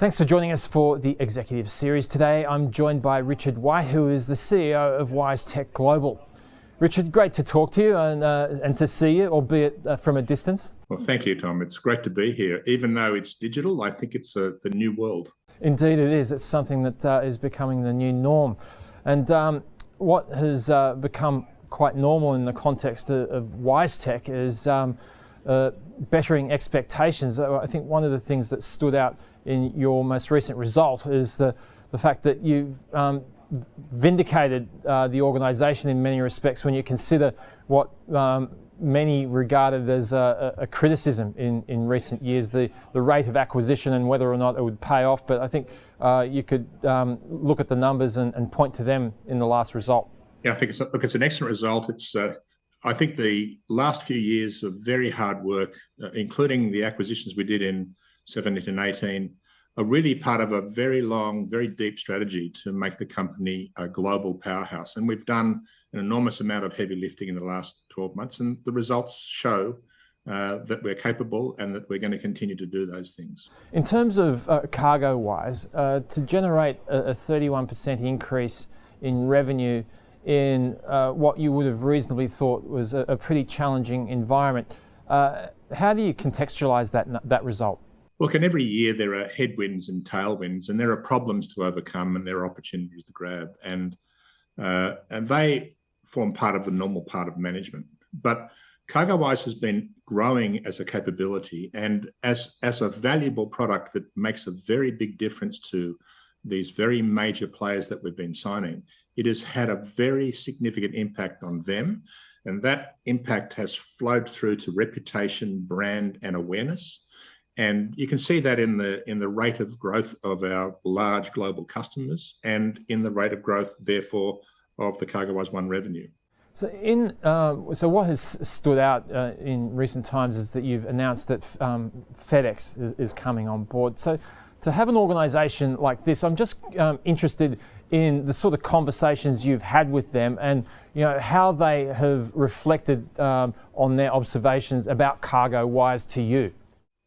Thanks for joining us for the Executive Series today. I'm joined by Richard White, who is the CEO of WiseTech Global. Richard, great to talk to you and to see you, albeit from a distance. Well, thank you, Tom. It's great to be here. Even though it's digital, I think it's the new world. Indeed it is. It's something that is becoming the new norm. And what has become quite normal in the context of WiseTech is bettering expectations. I think one of the things that stood out in your most recent result is the fact that you've vindicated the organisation in many respects when you consider what many regarded as a criticism in recent years, the rate of acquisition and whether or not it would pay off. But I think you could look at the numbers and point to them in the last result. Yeah, I think it's an excellent result. I think the last few years of very hard work, including the acquisitions we did in 17 and 18, are really part of a very long, very deep strategy to make the company a global powerhouse. And we've done an enormous amount of heavy lifting in the last 12 months, and the results show that we're capable and that we're going to continue to do those things. In terms of CargoWise, to generate a 31% increase in revenue in what you would have reasonably thought was a pretty challenging environment, how do you contextualise that result? Look, in every year there are headwinds and tailwinds, and there are problems to overcome and there are opportunities to grab, and they form part of the normal part of management. But CargoWise has been growing as a capability and as a valuable product that makes a very big difference to these very major players that we've been signing. It has had a very significant impact on them, and that impact has flowed through to reputation, brand, and awareness. And you can see that in the rate of growth of our large global customers and in the rate of growth, therefore, of the CargoWise One revenue. So, so what has stood out in recent times is that you've announced that FedEx is coming on board. So, to have an organisation like this, I'm just interested in the sort of conversations you've had with them and how they have reflected on their observations about CargoWise to you.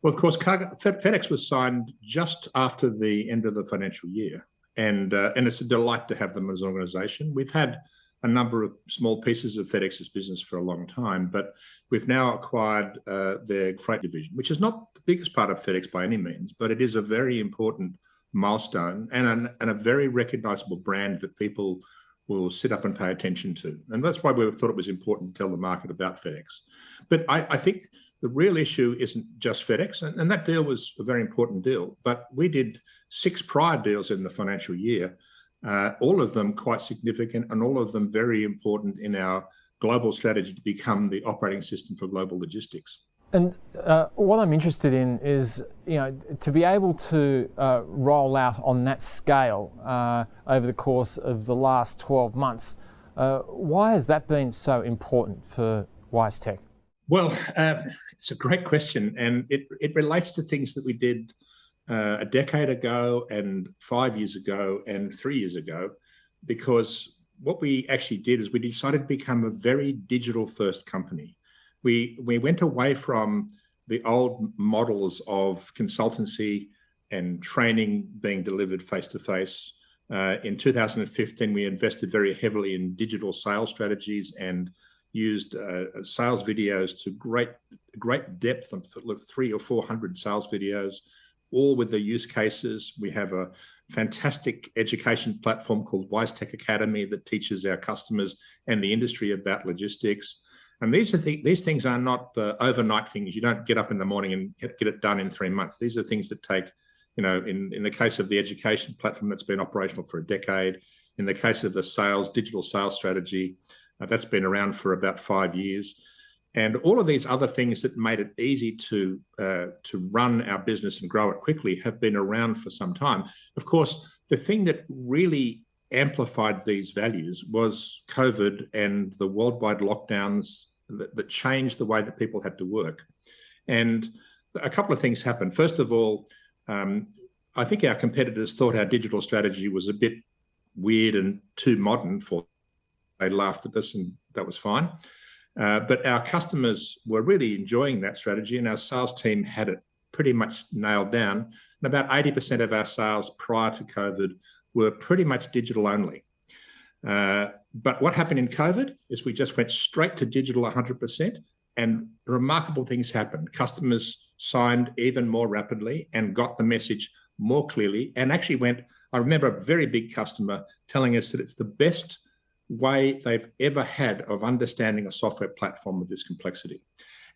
Well, of course, FedEx was signed just after the end of the financial year, and it's a delight to have them as an organisation. We've had a number of small pieces of FedEx's business for a long time, but we've now acquired their freight division, which is not the biggest part of FedEx by any means, but it is a very important milestone and a very recognisable brand that people will sit up and pay attention to. And that's why we thought it was important to tell the market about FedEx. But I think the real issue isn't just FedEx, and that deal was a very important deal, but we did 6 prior deals in the financial year, all of them quite significant and all of them very important in our global strategy to become the operating system for global logistics. And what I'm interested in is, to be able to roll out on that scale over the course of the last 12 months, why has that been so important for WiseTech? Well, it's a great question, and it relates to things that we did a decade ago and 5 years ago and 3 years ago, because what we actually did is we decided to become a very digital-first company. We went away from the old models of consultancy and training being delivered face-to-face. In 2015, we invested very heavily in digital sales strategies and used sales videos to great depth, of 300 or 400 sales videos, all with the use cases. We have a fantastic education platform called WiseTech Academy that teaches our customers and the industry about logistics. And these things are not overnight things. You don't get up in the morning and get it done in 3 months. These are things that take, in the case of the education platform that's been operational for a decade, in the case of the digital sales strategy, that's been around for about 5 years. And all of these other things that made it easy to run our business and grow it quickly have been around for some time. Of course, the thing that really amplified these values was COVID and the worldwide lockdowns that changed the way that people had to work. And a couple of things happened. First of all, I think our competitors thought our digital strategy was a bit weird and too modern for. They laughed at us, and that was fine. But our customers were really enjoying that strategy, and our sales team had it pretty much nailed down. And about 80% of our sales prior to COVID were pretty much digital only. But what happened in COVID is we just went straight to digital 100%, and remarkable things happened. Customers signed even more rapidly and got the message more clearly, and actually I remember a very big customer telling us that it's the best way they've ever had of understanding a software platform of this complexity.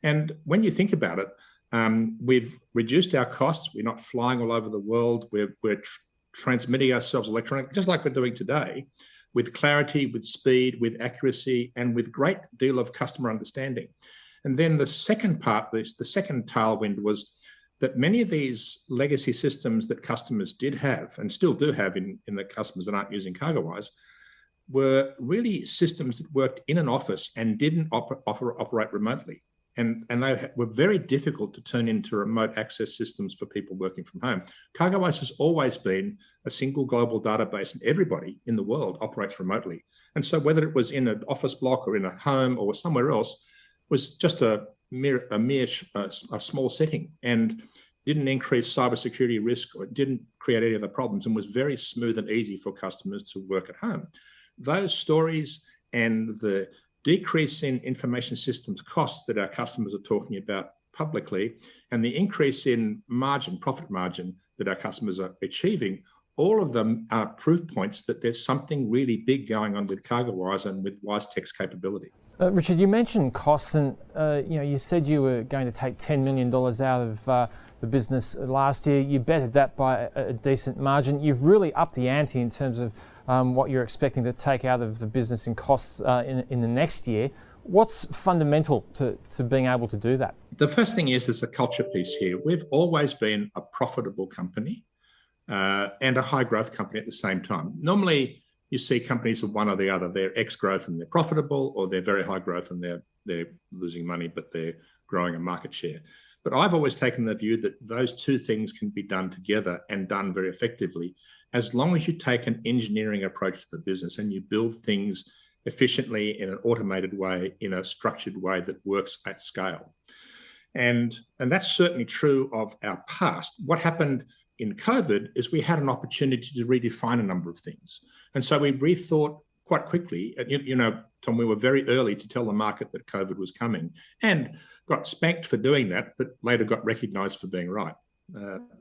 And when you think about it, we've reduced our costs. We're not flying all over the world. We're transmitting ourselves electronically, just like we're doing today, with clarity, with speed, with accuracy, and with great deal of customer understanding. And then the second part, the second tailwind was that many of these legacy systems that customers did have and still do have in the customers that aren't using CargoWise were really systems that worked in an office and didn't operate remotely. And they were very difficult to turn into remote access systems for people working from home. CargoWise has always been a single global database, and everybody in the world operates remotely. And so whether it was in an office block or in a home or somewhere else, was just a small setting, and didn't increase cybersecurity risk or didn't create any other problems, and was very smooth and easy for customers to work at home. Those stories and the decrease in information systems costs that our customers are talking about publicly, and the increase in profit margin that our customers are achieving, all of them are proof points that there's something really big going on with CargoWise and with WiseTech's capability. Richard, you mentioned costs, and you said you were going to take $10 million out of the business last year. You bettered that by a decent margin. You've really upped the ante in terms of what you're expecting to take out of the business in costs in the next year. What's fundamental to being able to do that? The first thing is there's a culture piece here. We've always been a profitable company and a high growth company at the same time. Normally, you see companies of one or the other. They're ex-growth and they're profitable, or they're very high growth and they're losing money, but they're growing a market share. But I've always taken the view that those two things can be done together and done very effectively, as long as you take an engineering approach to the business and you build things efficiently in an automated way, in a structured way that works at scale. And that's certainly true of our past. What happened in COVID is we had an opportunity to redefine a number of things. And so we rethought quite quickly. Tom, we were very early to tell the market that COVID was coming, and got spanked for doing that, but later got recognized for being right.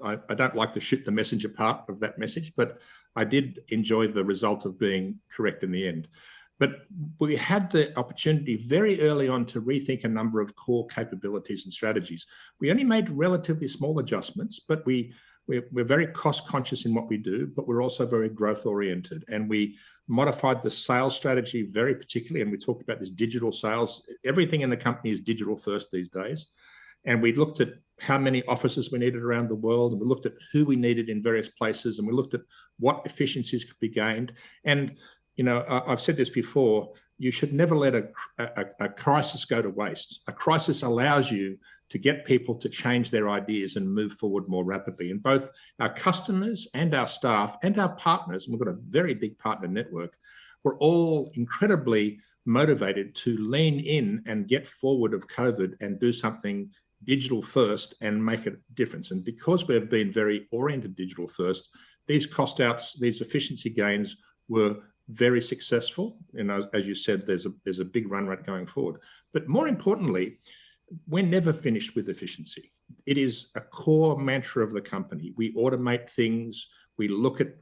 I don't like to shoot the messenger part of that message, but I did enjoy the result of being correct in the end. But we had the opportunity very early on to rethink a number of core capabilities and strategies. We only made relatively small adjustments, but we're very cost conscious in what we do, but we're also very growth oriented. And we modified the sales strategy very particularly. And we talked about this digital sales. Everything in the company is digital first these days. And we looked at how many offices we needed around the world. And we looked at who we needed in various places. And we looked at what efficiencies could be gained. And, I've said this before, you should never let a crisis go to waste. A crisis allows you to get people to change their ideas and move forward more rapidly. And both our customers and our staff and our partners, and we've got a very big partner network, we're all incredibly motivated to lean in and get forward of COVID and do something digital first and make a difference. And because we've been very oriented digital first, these cost outs, these efficiency gains were very successful. And as you said, there's a big run rate going forward. But more importantly, we're never finished with efficiency. It is a core mantra of the company. We automate things, we look at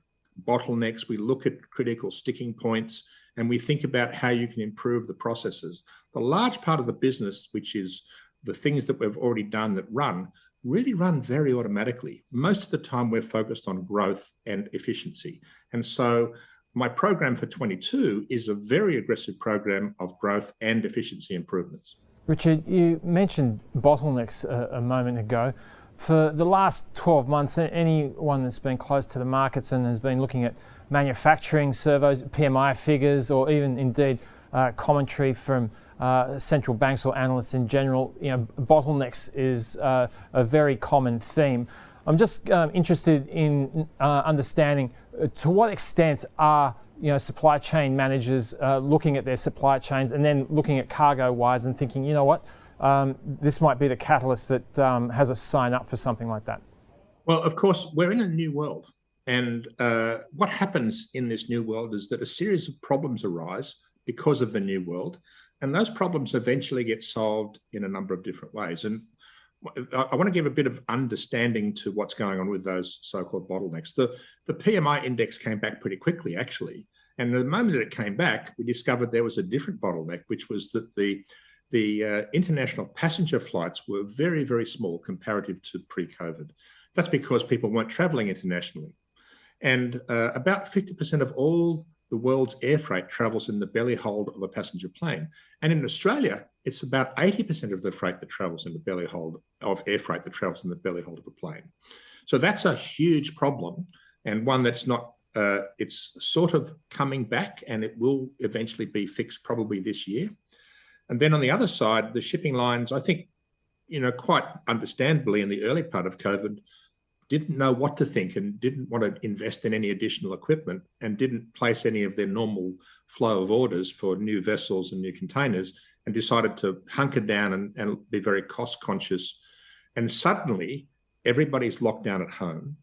bottlenecks, we look at critical sticking points, and we think about how you can improve the processes. The large part of the business, which is the things that we've already done that really run very automatically. Most of the time we're focused on growth and efficiency. And so my program for 22 is a very aggressive program of growth and efficiency improvements. Richard, you mentioned bottlenecks a moment ago. For the last 12 months, anyone that's been close to the markets and has been looking at manufacturing servos, PMI figures, or even indeed commentary from central banks or analysts in general, bottlenecks is a very common theme. I'm just interested in understanding to what extent are supply chain managers looking at their supply chains and then looking at CargoWise and thinking, this might be the catalyst that has us sign up for something like that? Well, of course, we're in a new world. And what happens in this new world is that a series of problems arise because of the new world. And those problems eventually get solved in a number of different ways. And I want to give a bit of understanding to what's going on with those so-called bottlenecks. The PMI index came back pretty quickly, actually. And the moment that it came back, we discovered there was a different bottleneck, which was that the international passenger flights were very, very small comparative to pre-COVID. That's because people weren't traveling internationally. And about 50% of all the world's air freight travels in the belly hold of a passenger plane. And in Australia, it's about 80% of the freight that travels in the belly hold of air freight that travels in the belly hold of a plane. So that's a huge problem, and one that's not, it's sort of coming back, and it will eventually be fixed probably this year. And then on the other side, the shipping lines, I think, quite understandably in the early part of COVID, didn't know what to think and didn't want to invest in any additional equipment and didn't place any of their normal flow of orders for new vessels and new containers, and decided to hunker down and be very cost conscious. And suddenly everybody's locked down at home.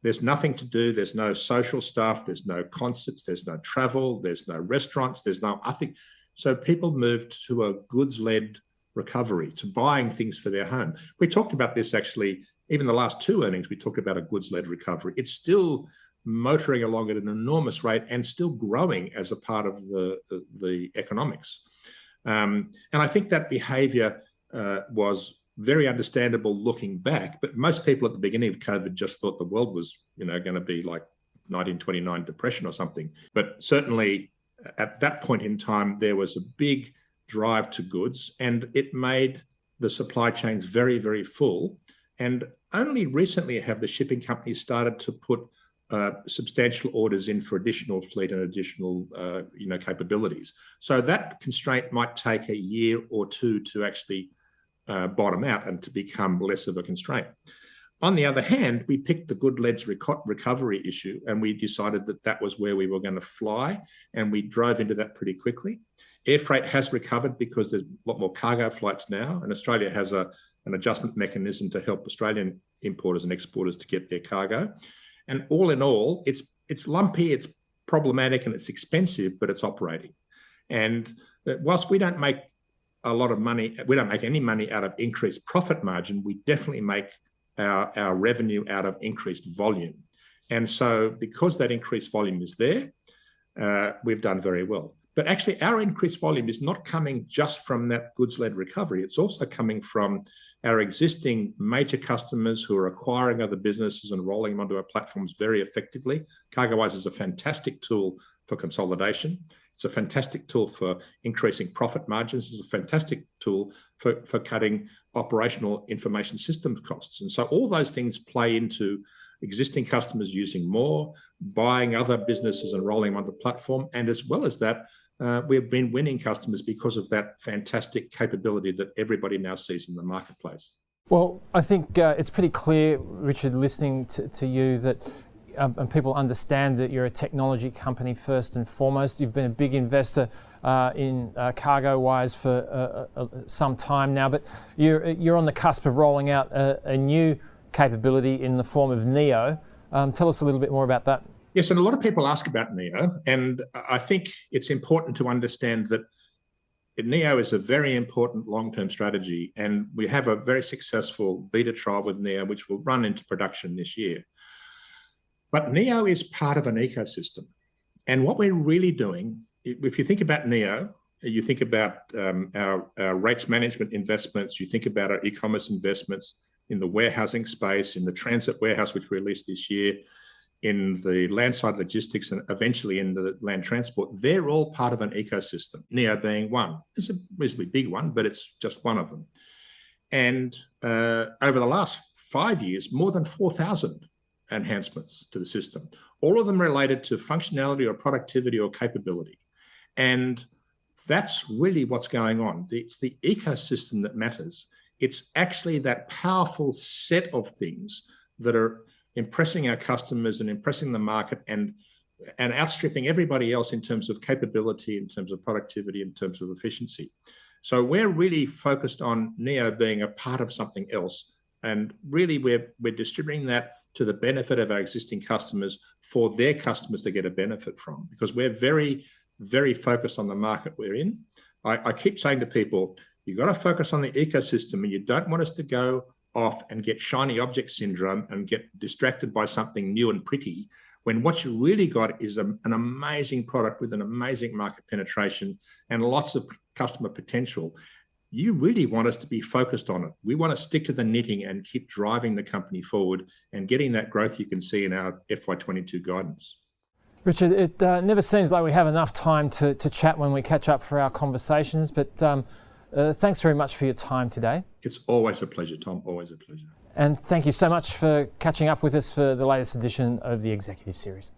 There's nothing to do. There's no social stuff. There's no concerts. There's no travel. There's no restaurants. There's no nothing. So people moved to a goods-led recovery, to buying things for their home. We talked about this actually, even the last two earnings, we talked about a goods-led recovery. It's still motoring along at an enormous rate and still growing as a part of the economics. And I think that behavior was very understandable looking back, but most people at the beginning of COVID just thought the world was, going to be like 1929 depression or something. But certainly at that point in time, there was a big drive to goods, and it made the supply chains very, very full. And only recently have the shipping companies started to put substantial orders in for additional fleet and additional, capabilities. So that constraint might take a year or two to actually bottom out and to become less of a constraint. On the other hand, we picked the good-led recovery issue, and we decided that that was where we were going to fly, and we drove into that pretty quickly. Air freight has recovered because there's a lot more cargo flights now, and Australia has an adjustment mechanism to help Australian importers and exporters to get their cargo. And all in all, it's lumpy, it's problematic, and it's expensive, but it's operating. And whilst we don't make a lot of money, we don't make any money out of increased profit margin, we definitely make our revenue out of increased volume. And so because that increased volume is there, we've done very well. But actually, our increased volume is not coming just from that goods-led recovery. It's also coming from our existing major customers who are acquiring other businesses and rolling them onto our platforms very effectively. CargoWise is a fantastic tool for consolidation. It's a fantastic tool for increasing profit margins. It's a fantastic tool for cutting operational information systems costs. And so all those things play into existing customers using more, buying other businesses and rolling them onto the platform. And as well as that, we've been winning customers because of that fantastic capability that everybody now sees in the marketplace. Well, I think it's pretty clear, Richard, listening to you, that and people understand that you're a technology company first and foremost. You've been a big investor in CargoWise for some time now, but you're on the cusp of rolling out a new capability in the form of Neo. Tell us a little bit more about that. Yes, and a lot of people ask about Neo, and I think it's important to understand that Neo is a very important long-term strategy, and we have a very successful beta trial with Neo, which will run into production this year. But Neo is part of an ecosystem, and what we're really doing, if you think about Neo, you think about our rates management investments, you think about our e-commerce investments in the warehousing space, in the transit warehouse, which we released this year, in the landside logistics, and eventually in the land transport, they're all part of an ecosystem, Neo being one. It's a reasonably big one, but it's just one of them. And over the last 5 years, more than 4,000 enhancements to the system, all of them related to functionality or productivity or capability. And that's really what's going on. It's the ecosystem that matters. It's actually that powerful set of things that are impressing our customers and impressing the market and outstripping everybody else in terms of capability, in terms of productivity, in terms of efficiency. So we're really focused on Neo being a part of something else. And really, we're distributing that to the benefit of our existing customers for their customers to get a benefit from, because we're very, very focused on the market we're in. I keep saying to people, you've got to focus on the ecosystem, and you don't want us to go off and get shiny object syndrome and get distracted by something new and pretty, when what you really got is an amazing product with an amazing market penetration and lots of customer potential. You really want us to be focused on it. We want to stick to the knitting and keep driving the company forward and getting that growth you can see in our FY22 guidance. Richard, it never seems like we have enough time to chat when we catch up for our conversations, but thanks very much for your time today. It's always a pleasure, Tom, always a pleasure. And thank you so much for catching up with us for the latest edition of the Executive Series.